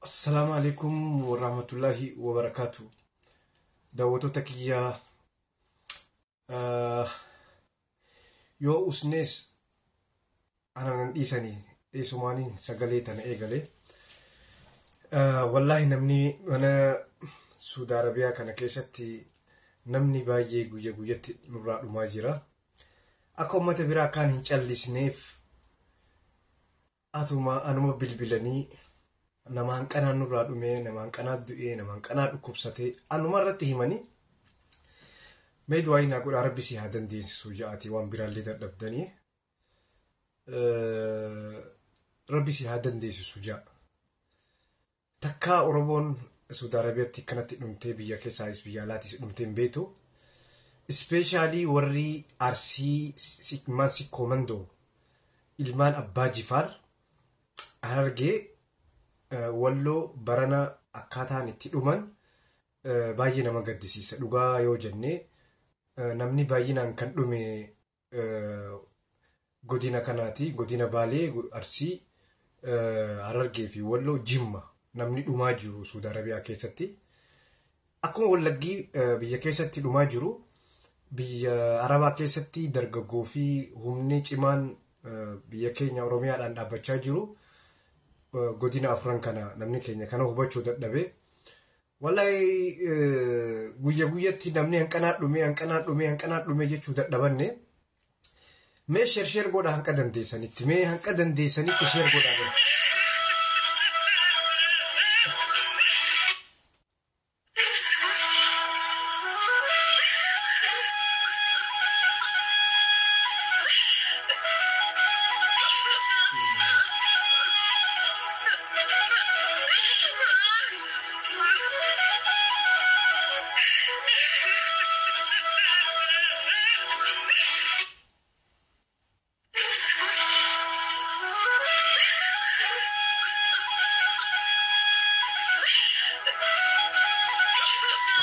السلام عليكم ورحمة الله وبركاته. دعوتو تكيا آه يو أسنس أنا نيساني إيسوماني سجليت أنا إيجالي والله نمني أنا سود عربية كان كيستي نمني باجي جوجا جوجا نورا ماجرا أكو متى برا كان هنشال سنيف أثما أنا ما بلبلني namaan qanaan nurraa dhume namaan qanaat du'ee namaan qanaa dhukkubsate anuma irratti himanii mee du'aa hinaa godha rabbi si haa dandeessisuu ja'aati waan biraallee dadhabdanii rabbi si haa dandeessisu ja'a takkaa oromoon Saudi Arabiyaatti kanatti dhumtee biyya keessaayis biyya alaatis dhumteen beetu ispeeshaalii warri arsii sikmaan sikkoomandoo ilmaan abbaa jifaar Harargee walloo barana akkaataan itti dhuman baay'ee nama gaddisiisa dhugaa yoo jenne namni baay'inaan kan dhume godina kanaati godina Baalee Arsii Harargee fi walloo Jimma namni dhumaa jiru Saudi Arabiyaa keessatti akkuma wallaggii biyya keessatti dhumaa jiru biyya Arabaa keessatti dargaggoo fi humni cimaan biyya keenya Oromiyaadhaan dhaabbachaa jiru godina afran kana namni keenya kana hubachuu dadhabe wallahi guyya guyyatti namni hanqanaa dhume jechuu dadhabanne mee sheer godha hanqa dandeessanitti sheer godha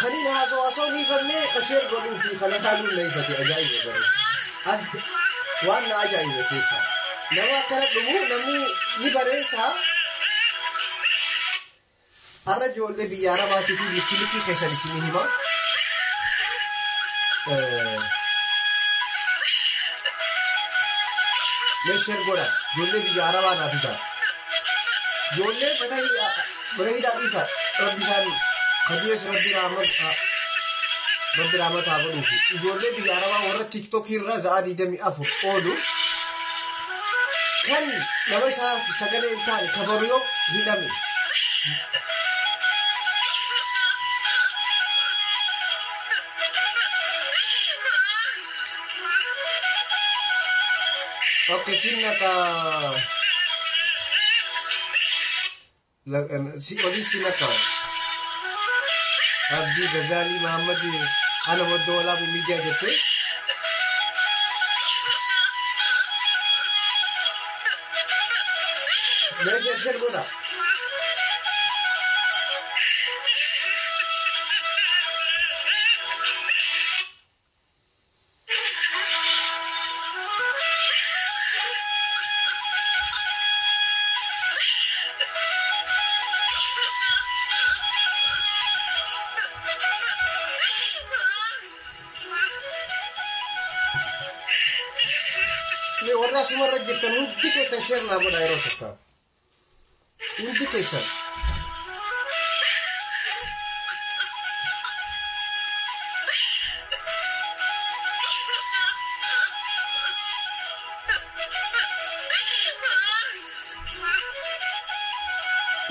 خلينا هذا وصوني فني قشير قدو في خلقالو اللي فتي أجايب بري وانا أجايب كيسا لما كانت لمو نمي نبريسا الرجل اللي بيارا باتي في لكي خيسا لسينيهما ليشير قولا جولي بيارا بانا فتا جولي منهي دابيسا ربي ساني خديس ربي رحمت هذا في جولة بيجاربا ورا تيك توك هيرا زادي دمي أفر أولو كان لما يسافر سجل إنتان كبريو هيدامي أوكي سينك أولي سينك عبدي غزالي محمد أنا ودولا بميديا جتة ليش شير قولا ورا سمر رجعتن ودي كيسن شير نابو دايرو تكا ودي كيسن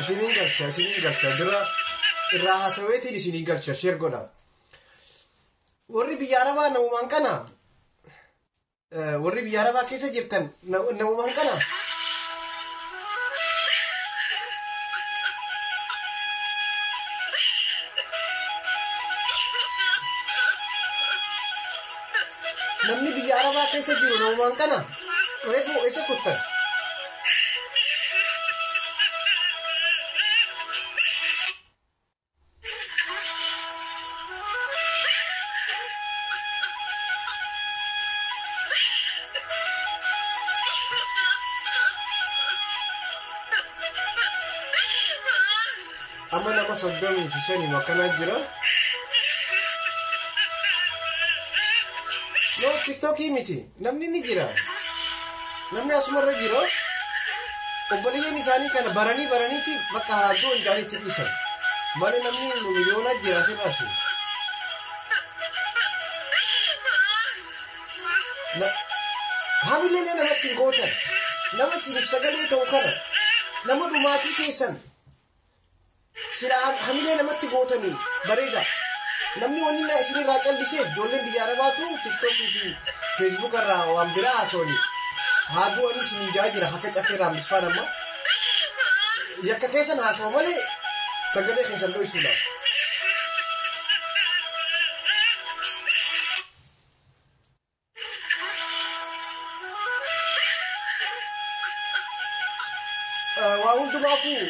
سنين قلت درا الراحة سويتي لسنين قلت شير قولا وري بياربا نومان كنا warri biyya arabaa keessa jirtan namumaan kana namni biyya arabaa keessa jiru namumaan kana reefu isa kuttan amma nama 35 makkanaa jira. No TikTokii miti namni ni jira. Namni asumarra jira. Obboleeyyan isaanii kana baraniiti bakka haaduu isaaniitti dhiisan. Malee namni miliyoona jira asirraas. Hamilee namatti hin gootan. Nama siif sagalee ta'u kana. Nama dhumaatii keessan. Sila hamilee namatti gootanii bareeda. Namni wanni na isinirraa calliseef ijoolleen biyya arabaatu TikTokii fi Facebook irraa waan biraa haasawanii. Haaduu ani isin jaa jira akka cafeerraa hambisfaan amma. Yakka keessan haasawu malee sagalee keessan dho'isuudhaaf. Waa hundumaafuu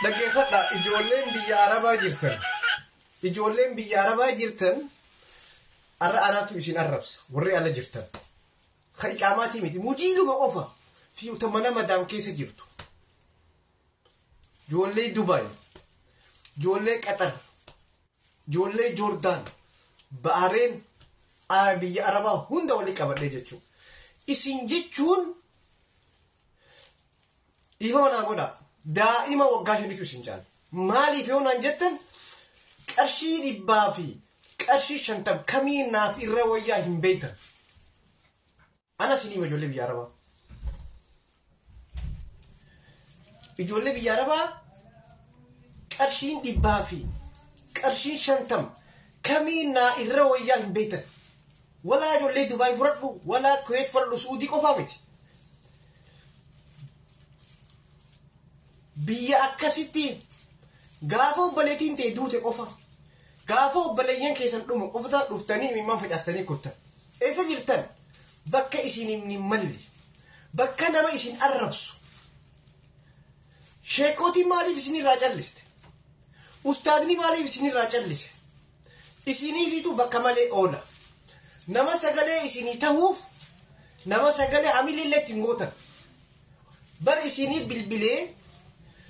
dhaggeeffadha ijoolleen biyya arabaa jirtan. Ijoolleen biyya arabaa jirtan arra anaatu isin arrabsa warri ala jirtan. Kan iqaamaatii miti mujiiluma qofa fi utamana madaam keessa jirtu. Ijoollee Dubaay, ijoollee Qatar, ijoollee Joordaan, Bahareen biyya arabaa hunda walii qabadhee jechuudha. Isin jechuun dhiifama naa godhaa. Daa'ima waggaa 5 isin caala. Maaliif yoo naan jettan qarshii 100 fi qarshii 50 kamiin naaf irra wayyaa hin beektan. Ana sinima ijoollee biyya arabaa. Ijoollee biyya arabaa qarshiin 100 fi qarshiin 50 kamiin naa irra wayyaa hin beektan. Walaa ijoollee Dubaay fudhadhu, walaa Kuwait fudhadhu, Suudii qofaa miti. Biyya akkasitti gaafa obboleettiin ta'e duute qofa. Gaafa obboleeyyan keessan dhumu qofta dhuftanii imimmaan facaastanii kottan. Eessa jirtan? Bakka isin hin malli. Bakka nama isin arrabsu. Sheekootiin maaliif isinirraa calliste? Ustaadni maaliif isinirraa callise? Isiniifitu bakka malee oola. Nama sagalee isinii ta'uuf nama sagalee hamilillee ittiin gootan. Bar isinii bilbilee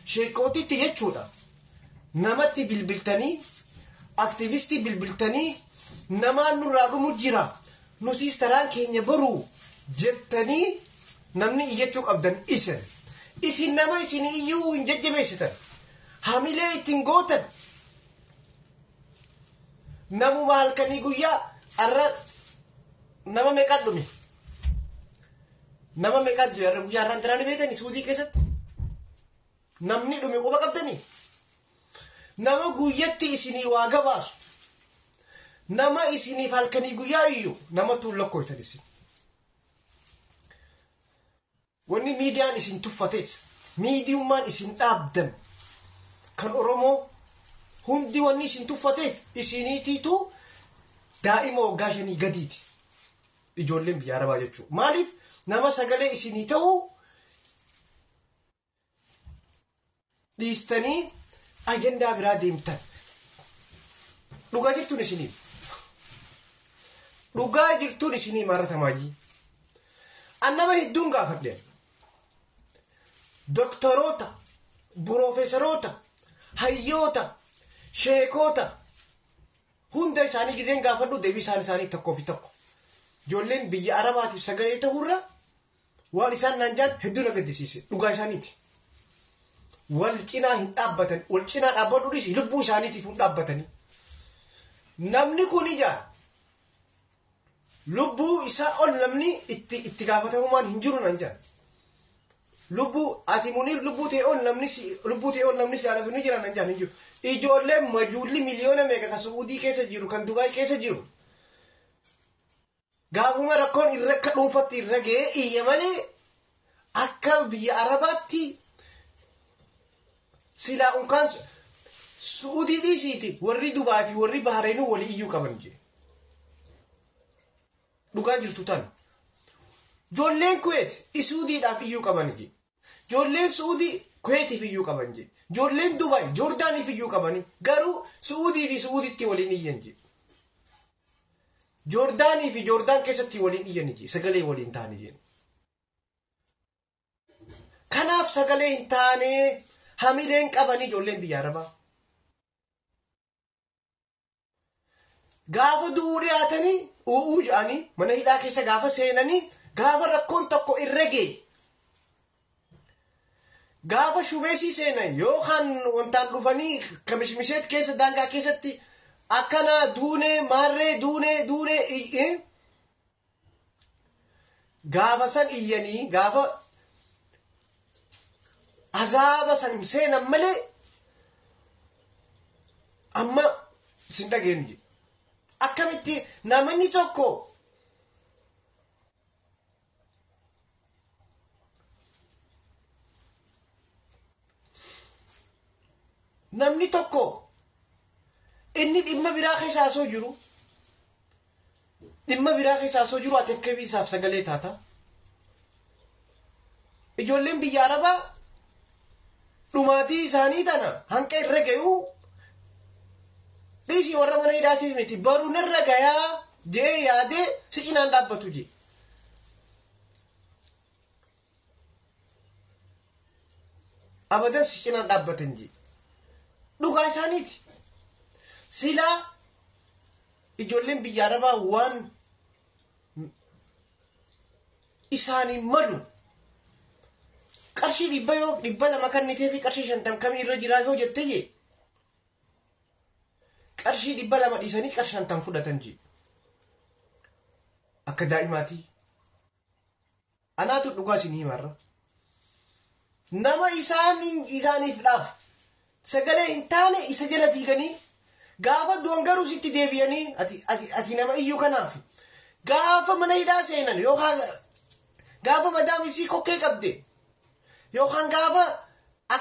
sheekootitti jechuudha. Namatti bilbiltanii, aktivistii bilbiltanii, namaan nurraa dhumu jira. Nutis taraan keenya baruu jettanii namni iyyachuu qabdan isin. Isin nama isin iyyuu hin jajjabeessitan. Hamilee ittiin gootan. Namuma halkanii guyyaa arra nama meeqaat dhume? Nama meeqaat jiru arra guyyaa arraan tiraanii beekanii Suudii keessatti? Namni dhume quba qabdanii? Nama guyyatti isinii waa gabaasu. Nama isiniif halkanii guyyaa iyyuu nama tuun lakkooftan isin. Wanni miidiyaan isin tuffates, miidiyummaan isin dhaabdan kan Oromoo hundi wanni isin tuffateef isiniitiitu daa'ima waggaa 5 gadiiti. Ijoolleen biyya arabaa jechuudha. Maaliif nama sagalee isinii ta'uu dhiistanii ajandaa biraa deemtan. Dhugaa jirtuun isinii. Dhugaa jirtuun isinii maratamaayii. Annama hedduun gaafadheen. Doktoroota, Piroofeesaroota, hayyoota, sheekoota hunda isaanii gizeen gaafadhu deebii isaanii tokkoo fi tokko. Ijoolleen biyya arabaatiif sagalee ta'urra waan isaan naan jaan hedduu na gaddisiise. Dhugaa isaaniiti. Wal cinaa hin dhaabbatan. Wal cinaa dhaabbadhuunis lubbuu isaaniitiif hin dhaabbatanii. Namni kun ijaa lubbuu isaa ol namni itti gaafatamummaan hin jiru nan jaan. Lubbuu ati Muniir lubbuu ta'e ol namni jaalatu ni jira nan jaan hin jiru. Ijoolleen majuulli miliyoona meeqa kan Suudii keessa jiru kan Dubaay keessa jiru. Gaafuma rakkoon irra akka dhuunfatti irra ga'ee iyya malee akka biyya arabaatti silaa unkaan Suudii dhiisiiti warri Dubaay fi warri Bahareenuu walii iyyuu qaban jee. Dhugaa jirtu tan. Ijoolleen Kuwait Suudiidhaaf iyyuu qaban jee. Ijoolleen Suudii Kuwaitiif iyyuu qaban jee. Ijoolleen Dubaay Joordaaniif iyyuu qabani. Garuu Suudii fi Suudiitti waliin iyyan jee. Joordaanii fi Joordaan keessatti waliin iyyan jee. Sagalee waliin taane jee. Kanaaf sagalee hin taane hamileen qabanii ijoolleen biyya arabaa. Gaafa du'uu dhiyaatanii u'uu jedhanii mana hidhaa keessa gaafa seenanii gaafa rakkoon tokko irra ga'e. Gaafa shubeesii seenan yookaan wantaan dhufanii kamishmisheet keessa daangaa keessatti akkana duunee maarree duunee gaafa san iyyanii gaafa azaaba san seenan malee amma sin dhageenye. Akkamitti namni tokko inni dhimma biraa keessa asoo jiru ati akka isaaf sagalee taata. Ijoolleen biyya arabaa dhumaatii isaanii tana hanqa irra ga'uu dhiisii warra mana hidhaatiif miti baruun irra gayaa jee yaadee si cinaan dhaabbatu jee. Abadan si cinaan dhaabbatan jee. Dhugaa isaaniiti. Silaa ijoolleen biyya arabaa waan isaanii malu qarshii 200 kennitee fi qarshii 50 kamii irra jiraa yoo jette jee. Qarshii 200 dhiisanii qarshii 50 fudhatan jee. Akka daa'imaatii. Anaatu dhugaa isinii himarra. Nama isaaniif dhaaf sagalee hin taane isa jala fiiganii gaafa du'an garuu sitti deebi'anii ati nama iyyuu kanaaf gaafa mana hidhaa seenan yookaan gaafa madaam isii kokkee qabde yookaan gaafa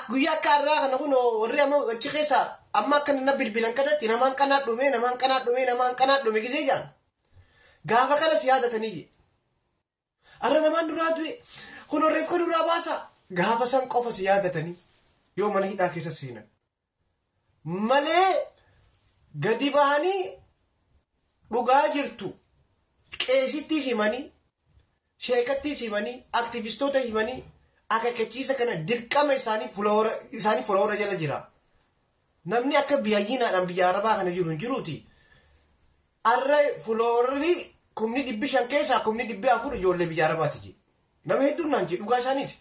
guyyaa akka har'aa kana kun warri amma achi keessaa amma akka na bilbilan kanatti namaan kanaa dhume gisee jaan gaafa kana si yaadatanii je arra namaan duraa du'e kun horreef kan duraa baasa gaafa san qofa si yaadatanii yoo mana hidhaa keessa seenan malee gadi bahanii dhugaa jirtu qeesittis himanii sheekattis himanii aktivistoota himanii akaakachiisa kana dirqama isaanii fuloora jala jira. Namni akka biyyayyinaadhaan biyya arabaa kana jiru hin jiruuti. Arra fuloorri 500 keessaa 400 ijoollee biyya arabaati je. Nama hedduun naan je dhugaa isaaniiti.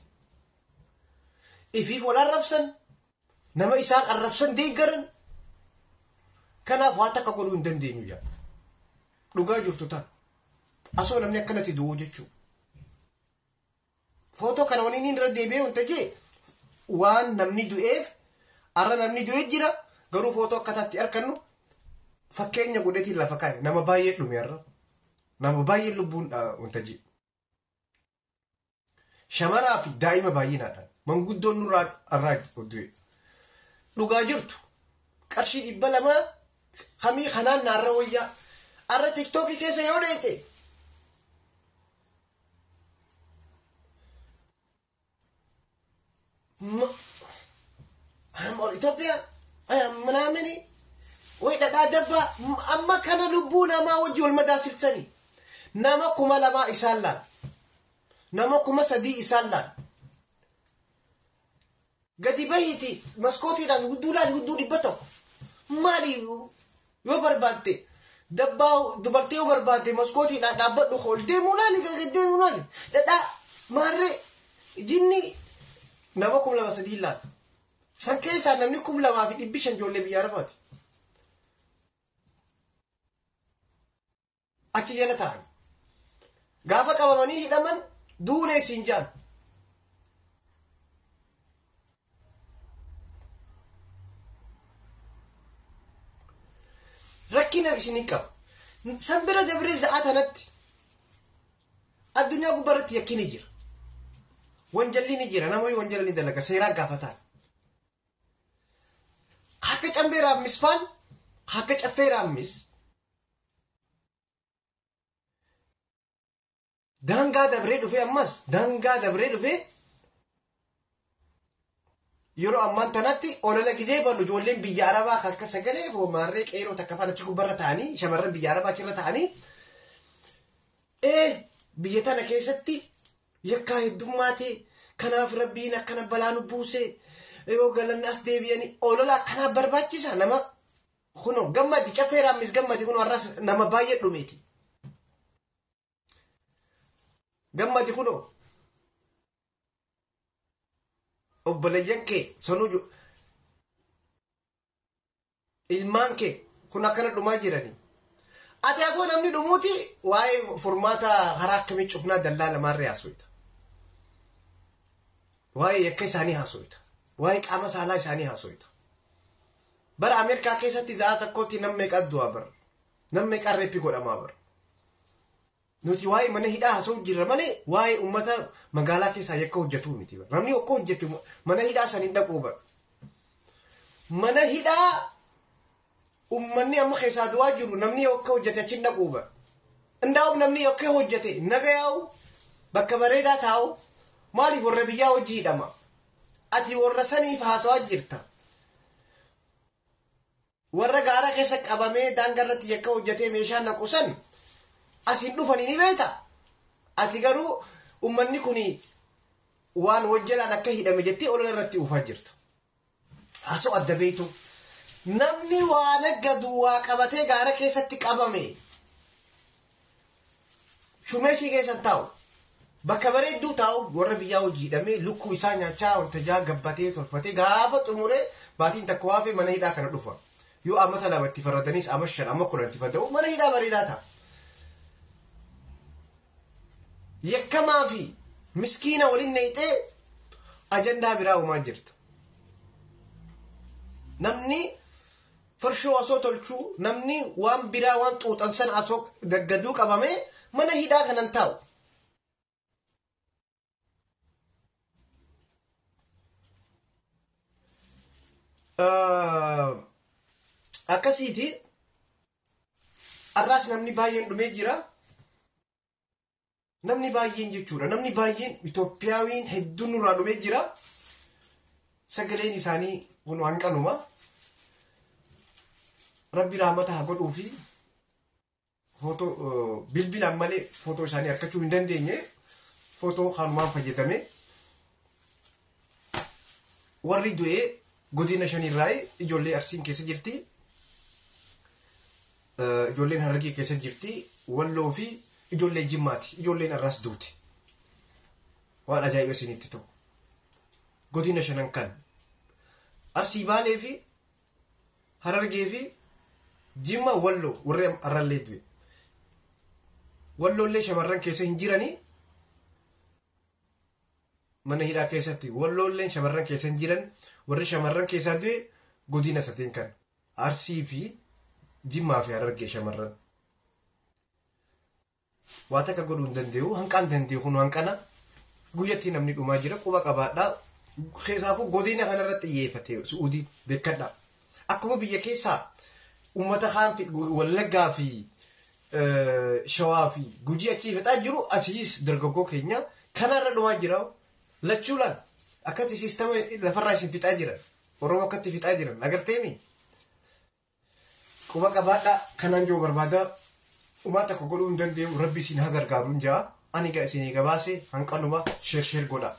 Ifiif wal arrabsan nama isaan arrabsan deeggaran kanaaf waan takka godhuu hin dandeenyu jaa. Dhugaa jirtu ta'a. Asoo namni akkanatti du'uu jechuudha. Footoo kana waliin irra deebi'ee wanta jee waan namni du'eef arra namni du'ee jira garuu footoo akkataatti argannu fakkeenya godhetiin lafa kaa'e nama baay'ee dhume arra nama baay'ee lubbuun wanta jee. Shamaraa fi daa'ima baay'inaadhaan manguddoon nurraa arraa du'e. Dhugaa jirtu qarshii 200 kamii kanaan naarra wayyaa arra tiktookii keessa yoo dheete Itoophiyaa manaamini way dhadhaa dabbaa amma kana lubbuu namaa wajji wal madaasilsanii nama 2,000 isaan laal nama 3,000 isaan laal gadi bahiiti maskootiidhaan gudduu 100 maali yoo barbaadde dabbaa dubartii yoo barbaadde maskootiidhaan dhaabbadhu ol deemuu laali dhadhaa maarree jinni nama 2,000 laal san keessaa namni 2,500 ijoollee biyya arabaati. Achi jala ta'an gaafa qabamanii hidhaman duunee siin jaan. Rakkina isinii qaba. San bira dabree za'aa tanatti addunyaa gubbarratti yakkini jira. Wanjalli ni jira namoonni wanjala ni dalaga seeraa gaafataan. Akka cambeeraa misfaan akka caffeeraa mis daangaa dabree dhufee ammas daangaa dabree dhufee yeroo ammaan tanatti olola gidee ballu ijoolleen biyya arabaa akka sagalee foomaarree qeeroo takka faana gubbarra ta'anii shamarran biyya arabaa achirra ta'anii biyya tana keessatti yakkaa heddummaatee kanaaf rabbiin akkana balaa nu buusee yoo galanni as deebi'anii olola kana barbaachisa nama kuno gammadi cafeeraamis gammadi kuno arras nama baay'ee dhumeeti gammadi kuno obboleeyyan kee sonuju ilmaan kee kun akkana dhumaa jiranii ati asoo namni dhumuuti waa'ee furmaata haraa akkamii cufnaa dallaa lamaarree haasofta waa'ee yakka isaanii haasofta waa'ee qaama saalaa isaanii haasofta bara Ameerikaa keessatti za'a tokkotti nam meeqa du'a bara nam meeqa reepi godhamaa bara nuti waa'ee mana hidhaa haasoo jirra malee waa'ee ummata magaalaa keessaa yakka hojjetuu miti bara namni akka hojjetu mana hidhaa saniin dhaquu bara mana hidhaa ummanni amma keessaa du'aa jiru namni akka hojjete achi dhaquu bara ndaa'u namni akka hojjete nagayaa'u bakka bareedaa taa'u maaliif warra biyyaa hojii hidhama ati warra saniif haasawaa jirta warra gaara keessa qabamee daangarratti yakka hojjetee meeshaa naqusan asin dhufanii ni beeta ati garuu ummanni kuni waan hojjelaan akka hidhame jettee olola irratti ufaa jirta haasoo adda beetu namni waan aggadu waa qabatee gaara keessatti qabame shumeeshii keessan taa'u bakka bareedduu taa'u warra biyyaa hojii hidhamee lukkuu isaa nyaachaa wanta jaa gabbatee tolfatee gaafa xumuree baatiin takka waafee mana hidhaa kana dhufa yoo amata lama itti faradaniis ama 5 ama 10 itti fadda'u mana hidhaa bareedaa ta'a yakkamaa fi miskiina waliin neeyxee ajandaa biraa uumaa jirta namni farshoo asoo tolchuu namni waan biraa waan xuuxansan asoo gaggaduu qabame mana hidhaa kanan taa'u akkasiiti arraas namni baay'een dhumee jira namni baay'een jechuudha namni baay'een Itoophiyaawiin hedduun nurraa dhumee jira sagaleen isaanii kun waan qanuma rabbi rahmata haa godhuu fi footoo bilbilaan malee footoo isaanii argachuu hin dandeenye footoo kanumaan fayyadame warri du'ee godina 5 irraa ijoollee Arsiin keessa jirti ijoolleen Harargee keessa jirti Walloo fi ijoollee Jimmaati ijoolleen arras duuti waan ajaa'iba isinitti ta'u godina 5 kan Arsii Baalee fi Harargee fi Jimma Walloo warri arrallee du'e Walloollee shamarran keessa hin jiranii mana hidhaa keessatti Walloolleen shamarran keessa hin jiran warri shamarran keessaa du'e godina 3 kan Arsii fi Jimmaa fi Harargee shamarran waa takka godhuu hin danda'u hanqaan danda'u kun hanqana guyyatti namni dhumaa jira quba qabaadhaa keessaafu godina kanarratti xiyyeeffate Suudii beekadha akkuma biyya keessaa ummata kaan Wallaggaa fi Shawaa fi Gujii achi fixaa jiru asiis dargaggoo keenya kanarra dhumaa jira lachuulaan akkati siistama lafarraa isin fixaa jiran Oromoo akkatti fixaa jiran agarteemi quba qabaadhaa kanaan joo barbaada umaa takka godhuu hin danda'u rabbi isin haa gargaaruun jaa ani isinii gabaase hanqanuma sheer godha